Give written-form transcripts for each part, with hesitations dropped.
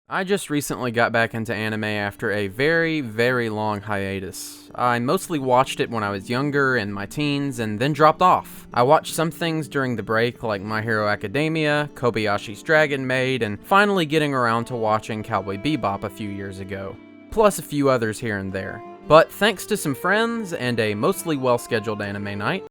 I just recently got back into anime after a very long hiatus. I mostly watched it when I was younger, in my teens, and then dropped off. I watched some things during the break like My Hero Academia, Kobayashi's Dragon Maid, and finally getting around to watching Cowboy Bebop a few years ago. Plus a few others here and there. But thanks to some friends and a mostly well-scheduled anime night,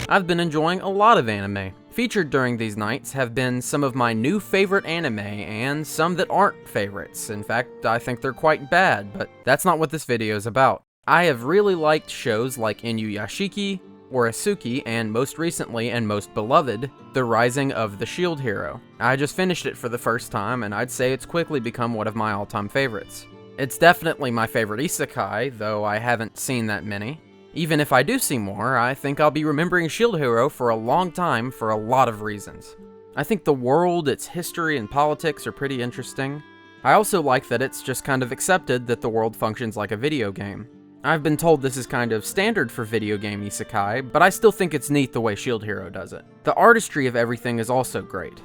I've been enjoying a lot of anime. Featured during these nights have been some of my new favorite anime, and some that aren't favorites. In fact, I think they're quite bad, but that's not what this video is about. I have really liked shows like Inuyashiki, Orisuki, and most recently and most beloved, The Rising of the Shield Hero. I just finished it for the first time, and I'd say it's quickly become one of my all-time favorites. It's definitely my favorite isekai, though I haven't seen that many. Even if I do see more, I think I'll be remembering Shield Hero for a long time for a lot of reasons. I think the world, its history, and politics are pretty interesting. I also like that it's just kind of accepted that the world functions like a video game. I've been told this is kind of standard for video game isekai, but I still think it's neat the way Shield Hero does it. The artistry of everything is also great.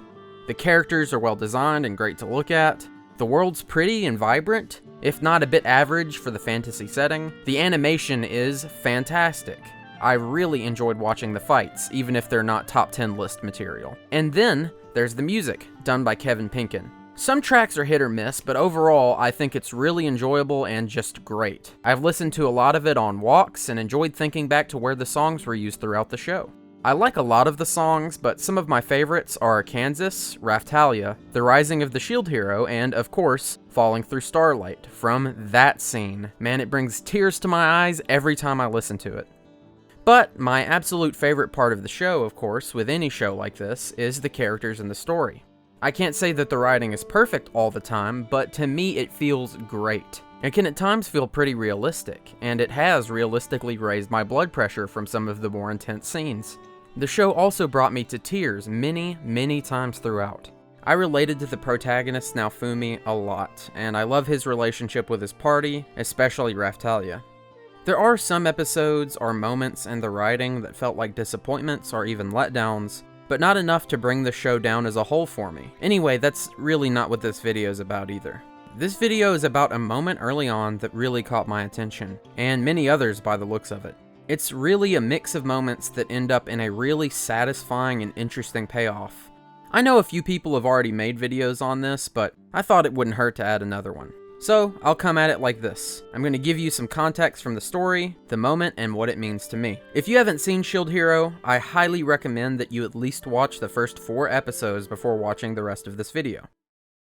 The characters are well designed and great to look at. The world's pretty and vibrant, if not a bit average for the fantasy setting. The animation is fantastic. I really enjoyed watching the fights, even if they're not top 10 list material. And then, there's the music, done by Kevin Pinkin. Some tracks are hit or miss, but overall, I think it's really enjoyable and just great. I've listened to a lot of it on walks and enjoyed thinking back to where the songs were used throughout the show. I like a lot of the songs, but some of my favorites are Kansas, Raftalia, The Rising of the Shield Hero, and, of course, Falling Through Starlight, from that scene. Man, it brings tears to my eyes every time I listen to it. But my absolute favorite part of the show, of course, with any show like this, is the characters and the story. I can't say that the writing is perfect all the time, but to me it feels great. It can at times feel pretty realistic, and it has realistically raised my blood pressure from some of the more intense scenes. The show also brought me to tears many times throughout. I related to the protagonist Naofumi a lot, and I love his relationship with his party, especially Raftalia. There are some episodes or moments in the writing that felt like disappointments or even letdowns, but not enough to bring the show down as a whole for me. Anyway, that's really not what this video is about either. This video is about a moment early on that really caught my attention, and many others by the looks of it. It's really a mix of moments that end up in a really satisfying and interesting payoff. I know a few people have already made videos on this, but I thought it wouldn't hurt to add another one. So, I'll come at it like this. I'm going to give you some context from the story, the moment, and what it means to me. If you haven't seen Shield Hero, I highly recommend that you at least watch the first 4 episodes before watching the rest of this video.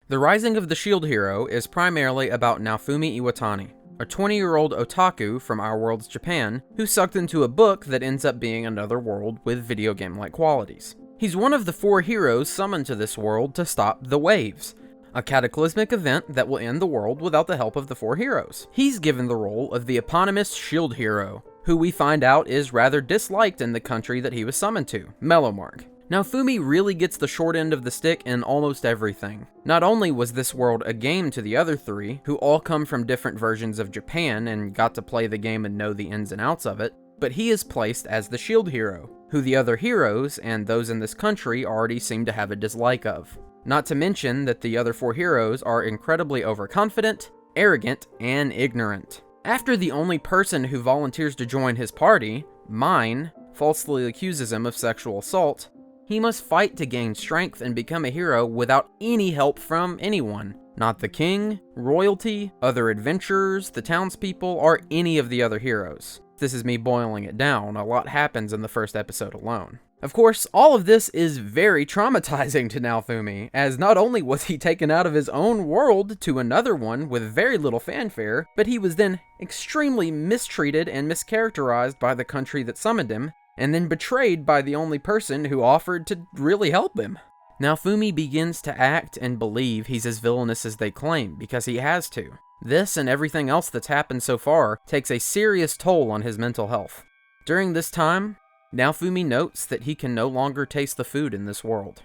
The Rising of the Shield Hero is primarily about Naofumi Iwatani, a 20-year-old otaku from our world's Japan who's sucked into a book that ends up being another world with video game-like qualities. He's one of the 4 heroes summoned to this world to stop the waves, a cataclysmic event that will end the world without the help of the 4 heroes. He's given the role of the eponymous Shield Hero, who we find out is rather disliked in the country that he was summoned to, Melomarg. Naofumi really gets the short end of the stick in almost everything. Not only was this world a game to the other 3, who all come from different versions of Japan and got to play the game and know the ins and outs of it, but he is placed as the Shield Hero, who the other heroes and those in this country already seem to have a dislike of. Not to mention that the other 4 heroes are incredibly overconfident, arrogant, and ignorant. After the only person who volunteers to join his party, Mine, falsely accuses him of sexual assault, he must fight to gain strength and become a hero without any help from anyone. Not the king, royalty, other adventurers, the townspeople, or any of the other heroes. This is me boiling it down. A lot happens in the first episode alone. Of course, all of this is very traumatizing to Naofumi, as not only was he taken out of his own world to another one with very little fanfare, but he was then extremely mistreated and mischaracterized by the country that summoned him, and then betrayed by the only person who offered to really help him. Naofumi begins to act and believe he's as villainous as they claim, because he has to. This and everything else that's happened so far takes a serious toll on his mental health. During this time, Naofumi notes that he can no longer taste the food in this world.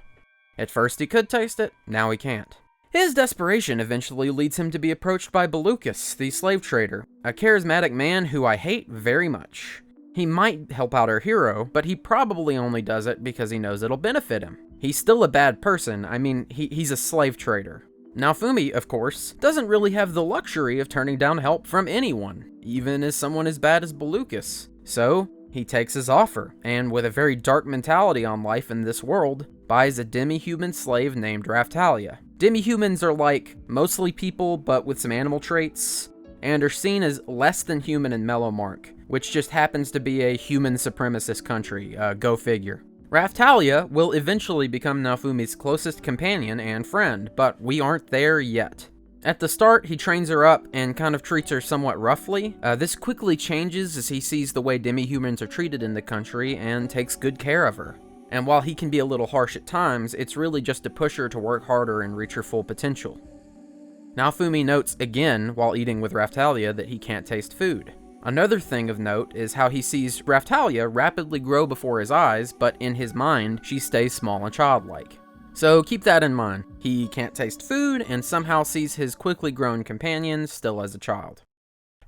At first he could taste it, now he can't. His desperation eventually leads him to be approached by Belukis, the slave trader, a charismatic man who I hate very much. He might help out our hero, but he probably only does it because he knows it'll benefit him. He's still a bad person. I mean, he's a slave trader. Naofumi, of course, doesn't really have the luxury of turning down help from anyone, even as someone as bad as Belukis. So, he takes his offer, and with a very dark mentality on life in this world, buys a demi-human slave named Raftalia. Demi-humans are like mostly people, but with some animal traits, and are seen as less than human in Melomark, which just happens to be a human supremacist country, go figure. Raftalia will eventually become Naofumi's closest companion and friend, but we aren't there yet. At the start, he trains her up and kind of treats her somewhat roughly. This quickly changes as he sees the way demi-humans are treated in the country and takes good care of her. And while he can be a little harsh at times, it's really just to push her to work harder and reach her full potential. Naofumi notes again while eating with Raftalia that he can't taste food. Another thing of note is how he sees Raftalia rapidly grow before his eyes, but in his mind, she stays small and childlike. So keep that in mind. He can't taste food and somehow sees his quickly grown companion still as a child.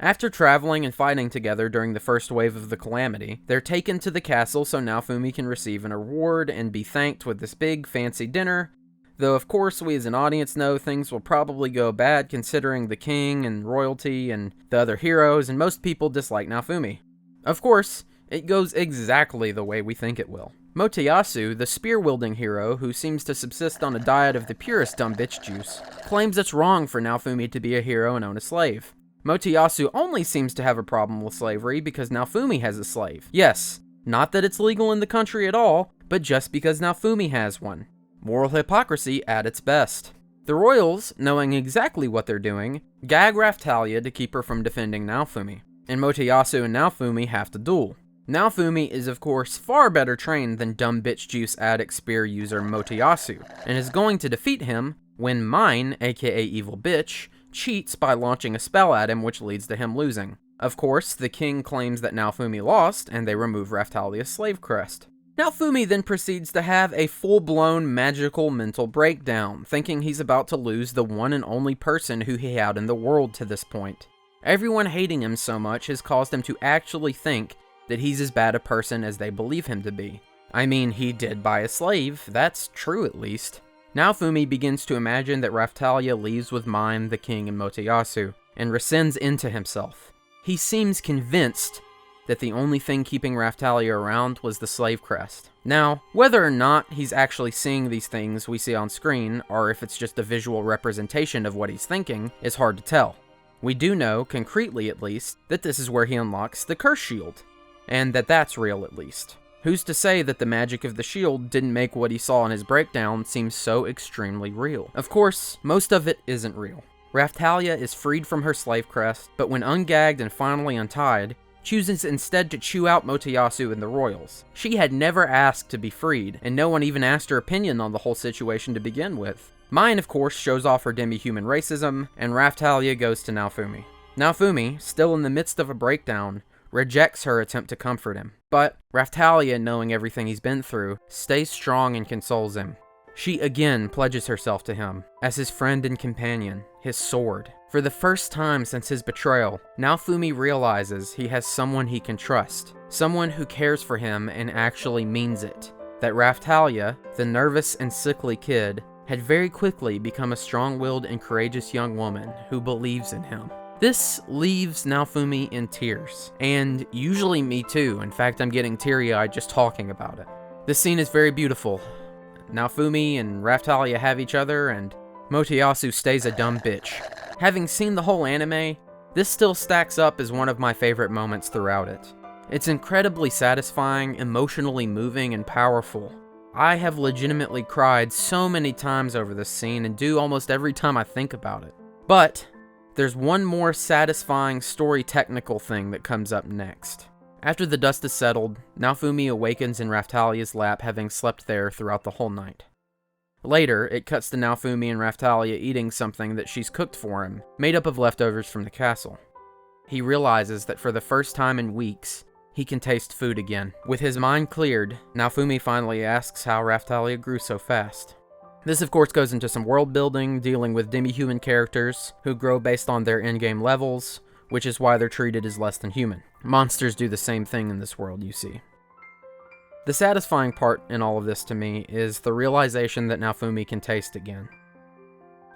After traveling and fighting together during the first wave of the calamity, they're taken to the castle so Naofumi can receive an award and be thanked with this big fancy dinner, though of course we as an audience know things will probably go bad considering the king and royalty and the other heroes, and most people dislike Naofumi. Of course, it goes exactly the way we think it will. Motoyasu, the spear-wielding hero who seems to subsist on a diet of the purest dumb bitch juice, claims it's wrong for Naofumi to be a hero and own a slave. Motoyasu only seems to have a problem with slavery because Naofumi has a slave. Yes, not that it's legal in the country at all, but just because Naofumi has one. Moral hypocrisy at its best. The royals, knowing exactly what they're doing, gag Raftalia to keep her from defending Naofumi, and Motoyasu and Naofumi have to duel. Naofumi is of course far better trained than dumb bitch juice addict spear user Motoyasu, and is going to defeat him when Mine, aka Evil Bitch, cheats by launching a spell at him which leads to him losing. Of course, the king claims that Naofumi lost, and they remove Raftalia's slave crest. Naofumi then proceeds to have a full-blown magical mental breakdown, thinking he's about to lose the one and only person who he had in the world to this point. Everyone hating him so much has caused him to actually think that he's as bad a person as they believe him to be. I mean, he did buy a slave, that's true at least. Naofumi begins to imagine that Raftalia leaves with Mine, the king, and Motoyasu, and rescinds into himself. He seems convinced that the only thing keeping Raftalia around was the slave crest. Now, whether or not he's actually seeing these things we see on screen, or if it's just a visual representation of what he's thinking, is hard to tell. We do know, concretely at least, that this is where he unlocks the curse shield, and that that's real at least. Who's to say that the magic of the shield didn't make what he saw in his breakdown seem so extremely real? Of course, most of it isn't real. Raftalia is freed from her slave crest, but when ungagged and finally untied, chooses instead to chew out Motoyasu and the royals. She had never asked to be freed, and no one even asked her opinion on the whole situation to begin with. Mine, of course, shows off her demi-human racism, and Raftalia goes to Naofumi. Naofumi, still in the midst of a breakdown, rejects her attempt to comfort him. But Raftalia, knowing everything he's been through, stays strong and consoles him. She again pledges herself to him, as his friend and companion, his sword. For the first time since his betrayal, Naofumi realizes he has someone he can trust, someone who cares for him and actually means it. That Raftalia, the nervous and sickly kid, had very quickly become a strong-willed and courageous young woman who believes in him. This leaves Naofumi in tears, and usually me too. In fact, I'm getting teary-eyed just talking about it. This scene is very beautiful. Naofumi and Raftalia have each other, and Motoyasu stays a dumb bitch. Having seen the whole anime, this still stacks up as one of my favorite moments throughout it. It's incredibly satisfying, emotionally moving, and powerful. I have legitimately cried so many times over this scene, and do almost every time I think about it. But there's one more satisfying story technical thing that comes up next. After the dust is settled, Naofumi awakens in Raftalia's lap, having slept there throughout the whole night. Later, it cuts to Naofumi and Raftalia eating something that she's cooked for him, made up of leftovers from the castle. He realizes that for the first time in weeks, he can taste food again. With his mind cleared, Naofumi finally asks how Raftalia grew so fast. This of course goes into some world building, dealing with demi-human characters who grow based on their in-game levels, which is why they're treated as less than human. Monsters do the same thing in this world, you see. The satisfying part in all of this to me is the realization that Naofumi can taste again.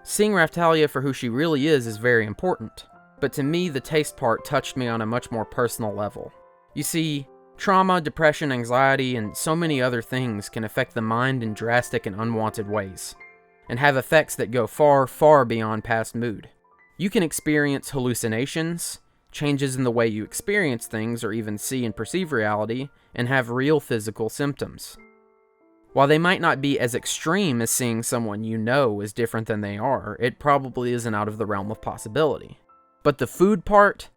Seeing Raphtalia for who she really is very important, but to me the taste part touched me on a much more personal level. You see, trauma, depression, anxiety, and so many other things can affect the mind in drastic and unwanted ways, and have effects that go far, far beyond past mood. You can experience hallucinations, changes in the way you experience things or even see and perceive reality, and have real physical symptoms. While they might not be as extreme as seeing someone you know is different than they are, it probably isn't out of the realm of possibility. But the food part,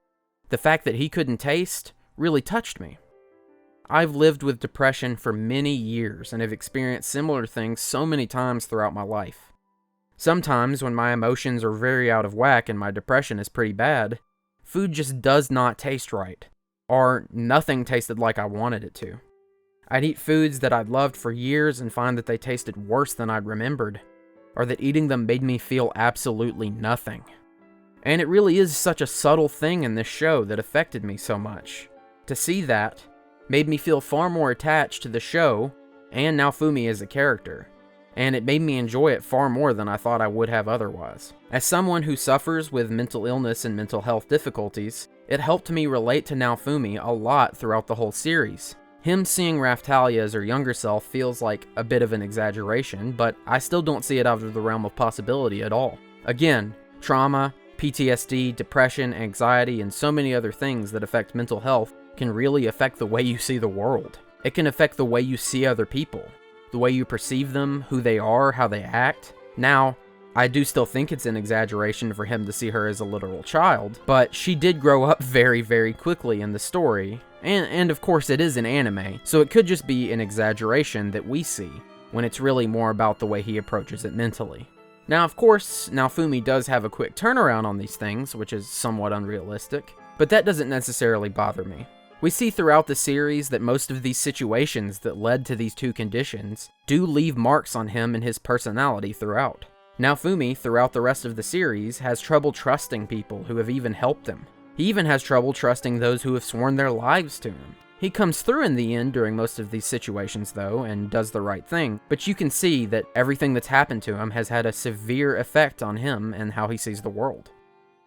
the fact that he couldn't taste, really touched me. I've lived with depression for many years and have experienced similar things so many times throughout my life. Sometimes when my emotions are very out of whack and my depression is pretty bad, food just does not taste right, or nothing tasted like I wanted it to. I'd eat foods that I'd loved for years and find that they tasted worse than I'd remembered, or that eating them made me feel absolutely nothing. And it really is such a subtle thing in this show that affected me so much. To see that made me feel far more attached to the show and Naofumi as a character, and it made me enjoy it far more than I thought I would have otherwise. As someone who suffers with mental illness and mental health difficulties, it helped me relate to Naofumi a lot throughout the whole series. Him seeing Raphtalia as her younger self feels like a bit of an exaggeration, but I still don't see it out of the realm of possibility at all. Again, trauma, PTSD, depression, anxiety, and so many other things that affect mental health can really affect the way you see the world. It can affect the way you see other people, the way you perceive them, who they are, how they act. Now, I do still think it's an exaggeration for him to see her as a literal child, but she did grow up very, very quickly in the story, and of course it is an anime, so it could just be an exaggeration that we see, when it's really more about the way he approaches it mentally. Now, of course, Naofumi does have a quick turnaround on these things, which is somewhat unrealistic, but that doesn't necessarily bother me. We see throughout the series that most of these situations that led to these two conditions do leave marks on him and his personality throughout. Naofumi, throughout the rest of the series, has trouble trusting people who have even helped him. He even has trouble trusting those who have sworn their lives to him. He comes through in the end during most of these situations though, and does the right thing, but you can see that everything that's happened to him has had a severe effect on him and how he sees the world.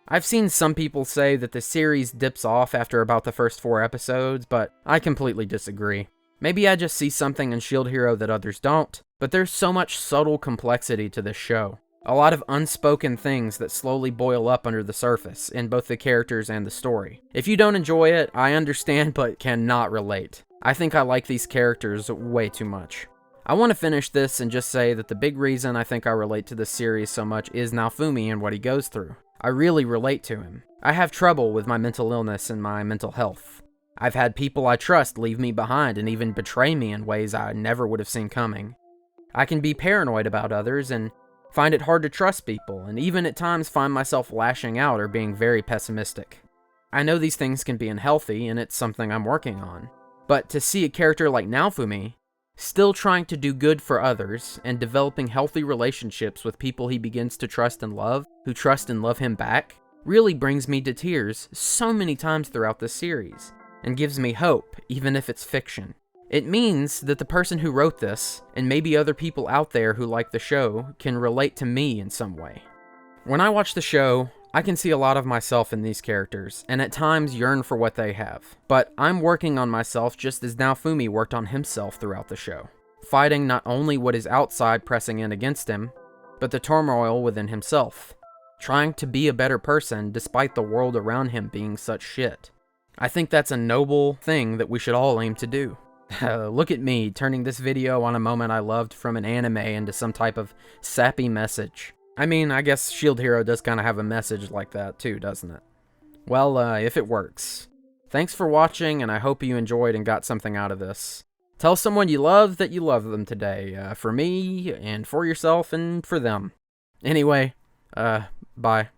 I've seen some people say that the series dips off after about the first 4 episodes, but I completely disagree. Maybe I just see something in Shield Hero that others don't, but there's so much subtle complexity to this show. A lot of unspoken things that slowly boil up under the surface in both the characters and the story. If you don't enjoy it, I understand but cannot relate. I think I like these characters way too much. I want to finish this and just say that the big reason I think I relate to this series so much is Naofumi and what he goes through. I really relate to him. I have trouble with my mental illness and my mental health. I've had people I trust leave me behind and even betray me in ways I never would have seen coming. I can be paranoid about others and find it hard to trust people, and even at times find myself lashing out or being very pessimistic. I know these things can be unhealthy, and it's something I'm working on. But to see a character like Naofumi still trying to do good for others and developing healthy relationships with people he begins to trust and love, who trust and love him back, really brings me to tears so many times throughout this series, and gives me hope, even if it's fiction. It means that the person who wrote this, and maybe other people out there who like the show, can relate to me in some way. When I watch the show, I can see a lot of myself in these characters, and at times yearn for what they have. But I'm working on myself just as Naofumi worked on himself throughout the show, fighting not only what is outside pressing in against him, but the turmoil within himself, trying to be a better person despite the world around him being such shit. I think that's a noble thing that we should all aim to do. Look at me, turning this video on a moment I loved from an anime into some type of sappy message. I mean, I guess Shield Hero does kind of have a message like that too, doesn't it? Well, if it works. Thanks for watching, and I hope you enjoyed and got something out of this. Tell someone you love that you love them today, for me, and for yourself, and for them. Anyway, bye.